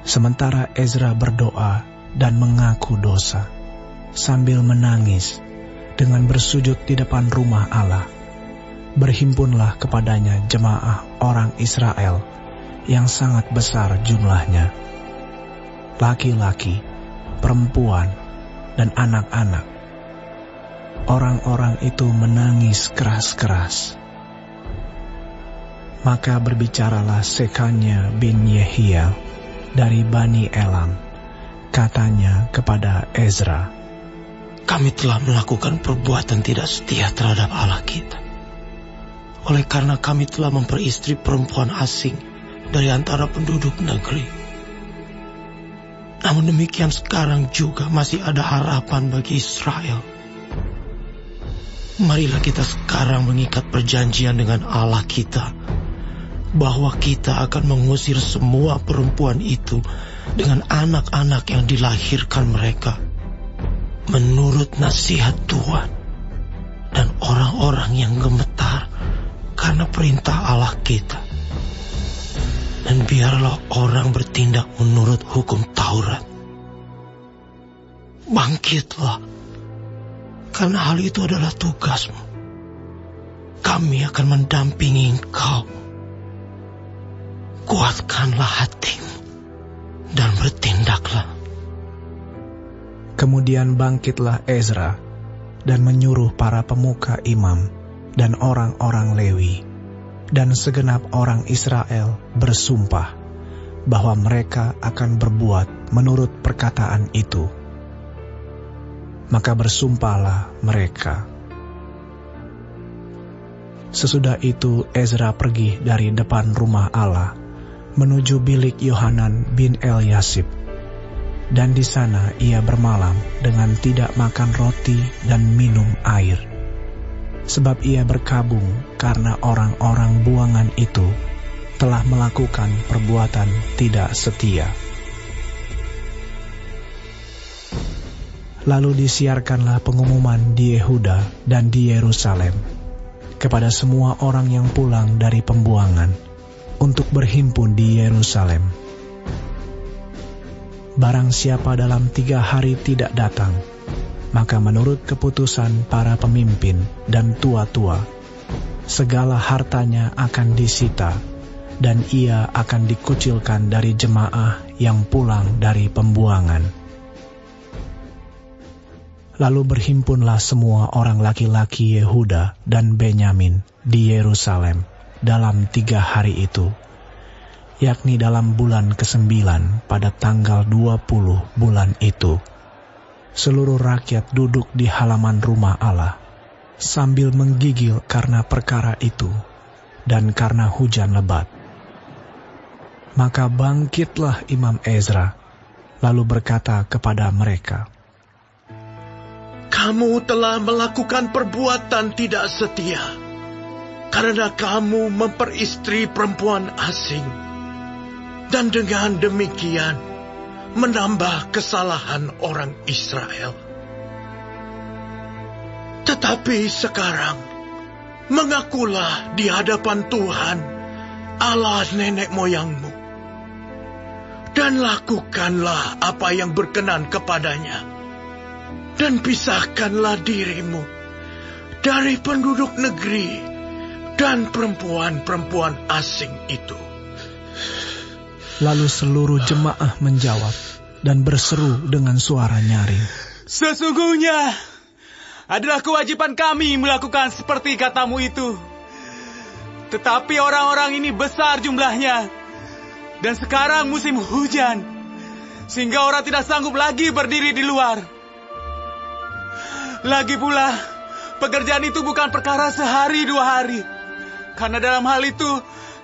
Sementara Ezra berdoa dan mengaku dosa, sambil menangis dengan bersujud di depan rumah Allah, berhimpunlah kepadanya jemaah orang Israel yang sangat besar jumlahnya, laki-laki, perempuan, dan anak-anak. Orang-orang itu menangis keras-keras. Maka berbicaralah Sekania bin Yehiel dari Bani Elam, katanya kepada Ezra, "Kami telah melakukan perbuatan tidak setia terhadap Allah kita, oleh karena kami telah memperistri perempuan asing dari antara penduduk negeri. Namun demikian sekarang juga masih ada harapan bagi Israel. Marilah kita sekarang mengikat perjanjian dengan Allah kita, bahwa kita akan mengusir semua perempuan itu dengan anak-anak yang dilahirkan mereka, menurut nasihat Tuhan, dan orang-orang yang gemetar karena perintah Allah kita. Dan biarlah orang bertindak menurut hukum Taurat. Bangkitlah, karena hal itu adalah tugasmu. Kami akan mendampingi engkau. Kuatkanlah hatimu dan bertindaklah." Kemudian bangkitlah Ezra dan menyuruh para pemuka imam dan orang-orang Lewi dan segenap orang Israel bersumpah bahwa mereka akan berbuat menurut perkataan itu. Maka bersumpahlah mereka. Sesudah itu Ezra pergi dari depan rumah Allah menuju bilik Yohanan bin Eliasib, dan di sana ia bermalam dengan tidak makan roti dan minum air, sebab ia berkabung karena orang-orang buangan itu telah melakukan perbuatan tidak setia. Lalu disiarkanlah pengumuman di Yehuda dan di Yerusalem kepada semua orang yang pulang dari pembuangan untuk berhimpun di Yerusalem. Barang siapa dalam 3 hari tidak datang, maka menurut keputusan para pemimpin dan tua-tua, segala hartanya akan disita, dan ia akan dikucilkan dari jemaah yang pulang dari pembuangan. Lalu berhimpunlah semua orang laki-laki Yehuda dan Benyamin di Yerusalem dalam 3 hari itu, yakni dalam bulan ke-9 pada tanggal 20 bulan itu. Seluruh rakyat duduk di halaman rumah Allah sambil menggigil karena perkara itu dan karena hujan lebat. Maka bangkitlah Imam Ezra lalu berkata kepada mereka, "Kamu telah melakukan perbuatan tidak setia, karena kamu memperistri perempuan asing, dan dengan demikian menambah kesalahan orang Israel. Tetapi sekarang mengakulah di hadapan Tuhan, Allah nenek moyangmu, dan lakukanlah apa yang berkenan kepadanya, dan pisahkanlah dirimu dari penduduk negeri dan perempuan-perempuan asing itu." Lalu seluruh jemaah menjawab dan berseru dengan suara nyaring, "Sesungguhnya adalah kewajiban kami melakukan seperti katamu itu. Tetapi orang-orang ini besar jumlahnya, dan sekarang musim hujan, sehingga orang tidak sanggup lagi berdiri di luar. Lagi pula, pekerjaan itu bukan perkara sehari 2 hari, karena dalam hal itu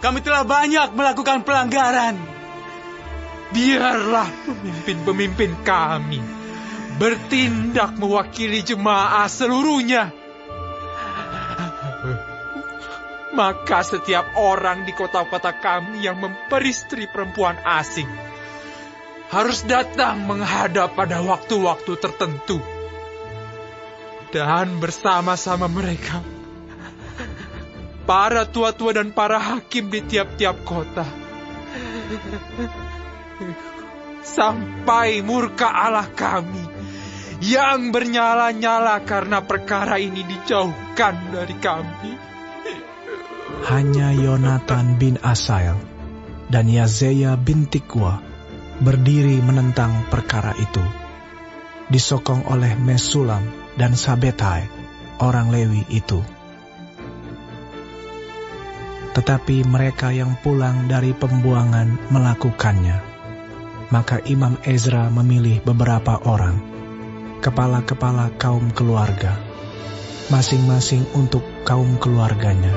kami telah banyak melakukan pelanggaran. Biarlah pemimpin-pemimpin kami bertindak mewakili jemaah seluruhnya. Maka setiap orang di kota-kota kami yang memperistri perempuan asing harus datang menghadap pada waktu-waktu tertentu, dan bersama-sama mereka para tua-tua dan para hakim di tiap-tiap kota sampai murka Allah kami yang bernyala-nyala karena perkara ini dijauhkan dari kami. Hanya Yonatan bin Asael dan Yazeya bin Tikwa berdiri menentang perkara itu, disokong oleh Mesulam dan Sabetai, orang Lewi itu. Tetapi mereka yang pulang dari pembuangan melakukannya. Maka Imam Ezra memilih beberapa orang, kepala-kepala kaum keluarga, masing-masing untuk kaum keluarganya.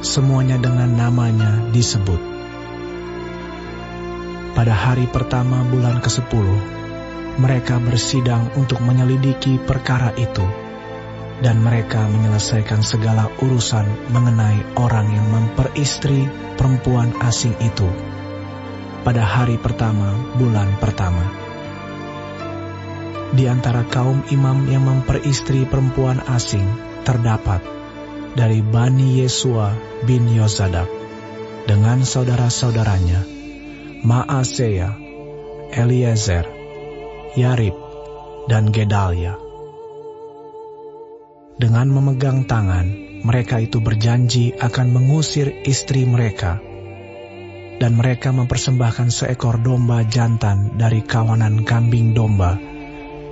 Semuanya dengan namanya disebut. Pada hari pertama bulan ke-10, mereka bersidang untuk menyelidiki perkara itu, dan mereka menyelesaikan segala urusan mengenai orang yang memperistri perempuan asing itu pada hari pertama bulan pertama. Di antara kaum imam yang memperistri perempuan asing terdapat dari Bani Yesua bin Yozadak dengan saudara-saudaranya Maaseya, Eliezer, Yarib, dan Gedalia. Dengan memegang tangan, mereka itu berjanji akan mengusir istri mereka, dan mereka mempersembahkan seekor domba jantan dari kawanan kambing domba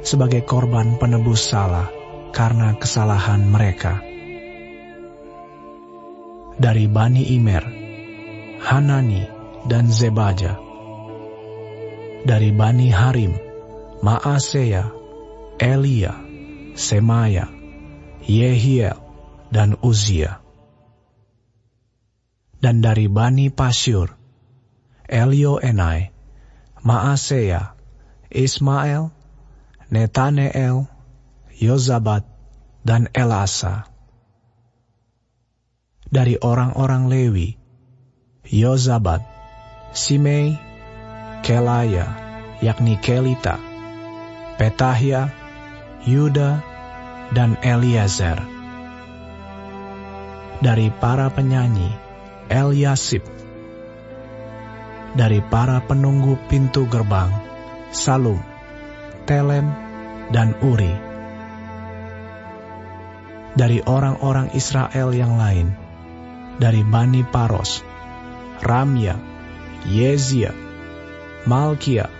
sebagai korban penebus salah karena kesalahan mereka. Dari Bani Imer, Hanani dan Zebaja. Dari Bani Harim, Maaseya, Elia, Semaya, Yehiel, dan Uzia. Dan dari Bani Pasyur, Elioenai, Maaseya, Ismael, Netaneel, Yozabat, dan Elasa. Dari orang-orang Lewi, Yozabat, Simei, Kelaya, yakni Kelita, Petahia, Yuda, dan Eliezer. Dari para penyanyi, Eliasib. Dari para penunggu pintu gerbang, Salum, Telem, dan Uri. Dari orang-orang Israel yang lain, dari Bani Paros, Ramya, Yezia, Malkia,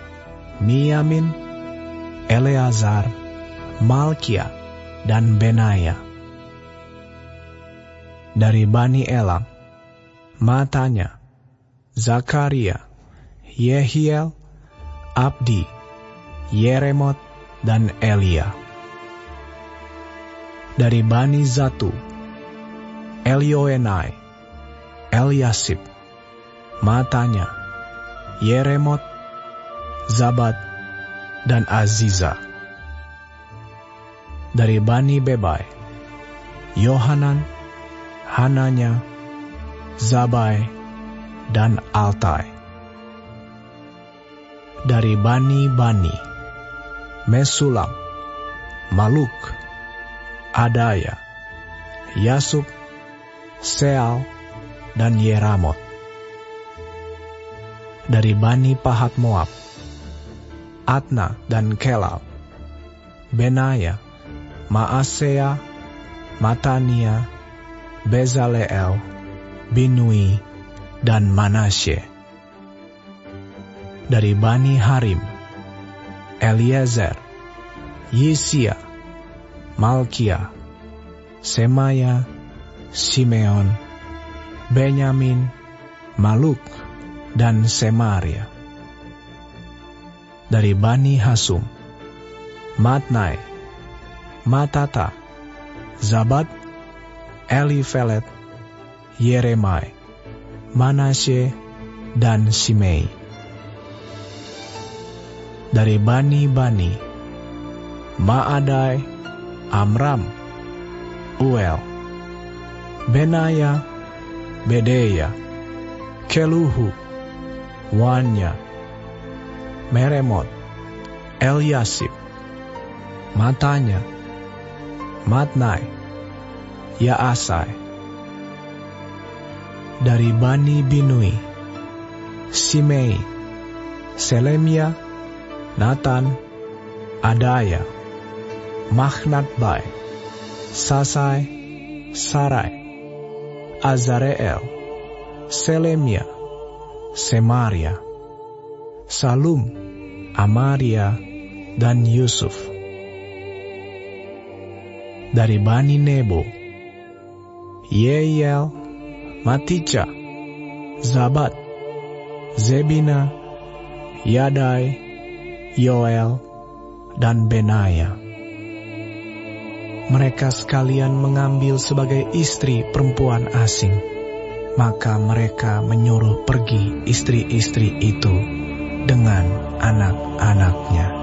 Miyamin, Eleazar, Malkia, dan Benaya. Dari Bani Elam, Matanya, Zakaria, Yehiel, Abdi, Yeremot, dan Elia. Dari Bani Zatu, Elioenai, Eliasib, Matanya, Yeremot, Zabad, dan Aziza. Dari Bani Bebai, Yohanan, Hananya, Zabai, dan Altai. Dari Bani, Mesulam, Maluk, Adaya, Yasub, Seal, dan Yeramot. Dari Bani Pahat Moab, Atna dan Kelal, Benaya, Maaseya, Matania, Bezaleel, Binui, dan Manasye. Dari Bani Harim, Eliezer, Yisia, Malkia, Semaya, Simeon, Benyamin, Maluk, dan Semaria. Dari Bani Hasum, Matnai, Matata, Zabad, Elifelet, Yeremai, Manasye, dan Simei. Dari Bani, Maadai, Amram, Uel, Benaya, Bedeya, Keluhu, Wanya, Meremot, Eliasib, Matanya, Matnai, Yaasai. Dari Bani Binui, Simei, Selemia, Natan, Adaya, Machnatbai, Sasai, Sarai, Azareel, Selemia, Semaria, Salum, Amaria, dan Yusuf. Dari Bani Nebo, Yeiel, Matica, Zabat, Zebina, Yadai, Yoel, dan Benaya. Mereka sekalian mengambil sebagai istri perempuan asing. Maka mereka menyuruh pergi istri-istri itu dengan anak-anaknya.